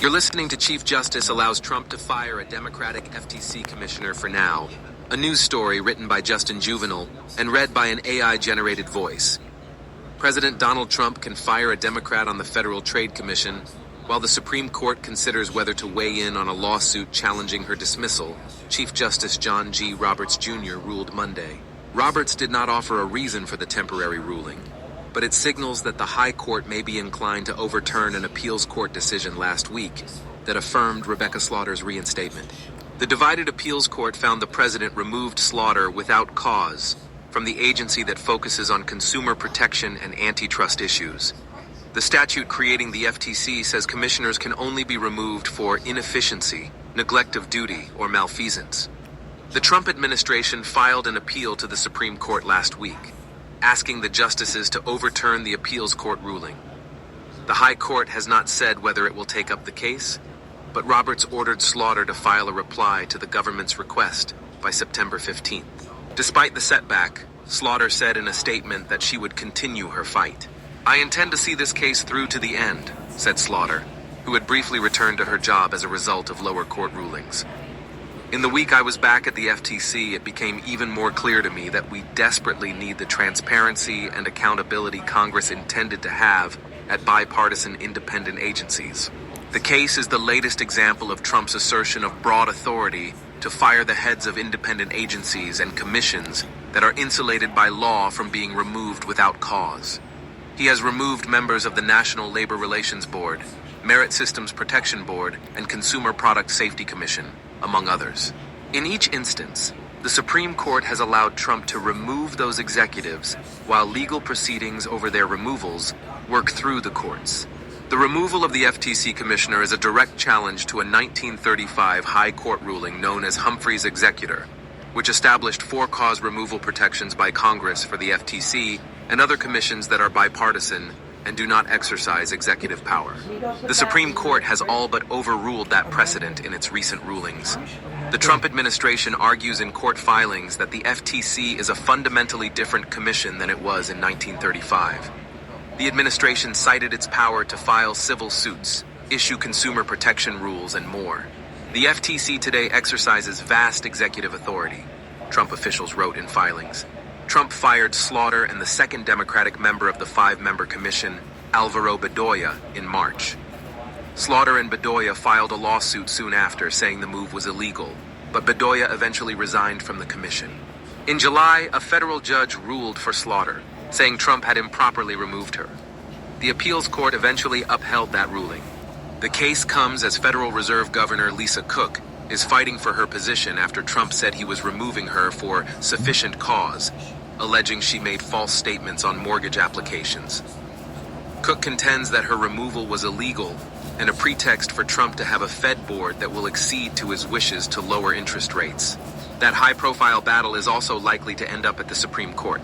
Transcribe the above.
You're listening to Chief Justice allows Trump to fire a Democratic FTC commissioner for now. A news story written by Justin Juvenile and read by an AI-generated voice. President Donald Trump can fire a Democrat on the Federal Trade Commission, while the Supreme Court considers whether to weigh in on a lawsuit challenging her dismissal. Chief Justice John G. Roberts Jr. ruled Monday. Roberts did not offer a reason for the temporary ruling, but it signals that the High Court may be inclined to overturn an appeals court decision last week that affirmed Rebecca Slaughter's reinstatement. The divided appeals court found the president removed Slaughter without cause from the agency that focuses on consumer protection and antitrust issues. The statute creating the FTC says commissioners can only be removed for inefficiency, neglect of duty, or malfeasance. The Trump administration filed an appeal to the Supreme Court last week, asking the justices to overturn the appeals court ruling. The High Court has not said whether it will take up the case, but Roberts ordered Slaughter to file a reply to the government's request by September 15th. Despite the setback, Slaughter said in a statement that she would continue her fight. "I intend to see this case through to the end," said Slaughter, who had briefly returned to her job as a result of lower court rulings. "In the week I was back at the FTC, it became even more clear to me that we desperately need the transparency and accountability Congress intended to have at bipartisan independent agencies. The case is the latest example of Trump's assertion of broad authority to fire the heads of independent agencies and commissions that are insulated by law from being removed without cause. He has removed members of the National Labor Relations Board, Merit Systems Protection Board, and Consumer Product Safety Commission, among others. In each instance, the Supreme Court has allowed Trump to remove those executives while legal proceedings over their removals work through the courts. The removal of the FTC commissioner is a direct challenge to a 1935 High Court ruling known as Humphrey's Executor, which established for-cause removal protections by Congress for the FTC and other commissions that are bipartisan and do not exercise executive power. The Supreme Court has all but overruled that precedent in its recent rulings. The Trump administration argues in court filings that the FTC is a fundamentally different commission than it was in 1935. The administration cited its power to file civil suits, issue consumer protection rules, and more. The FTC today exercises vast executive authority, Trump officials wrote in filings. Trump fired Slaughter and the second Democratic member of the five-member commission, Alvaro Bedoya, in March. Slaughter and Bedoya filed a lawsuit soon after saying the move was illegal, but Bedoya eventually resigned from the commission. In July, a federal judge ruled for Slaughter, saying Trump had improperly removed her. The appeals court eventually upheld that ruling. The case comes as Federal Reserve Governor Lisa Cook is fighting for her position after Trump said he was removing her for sufficient cause, alleging she made false statements on mortgage applications. Cook contends that her removal was illegal and a pretext for Trump to have a Fed board that will accede to his wishes to lower interest rates. That high-profile battle is also likely to end up at the Supreme Court.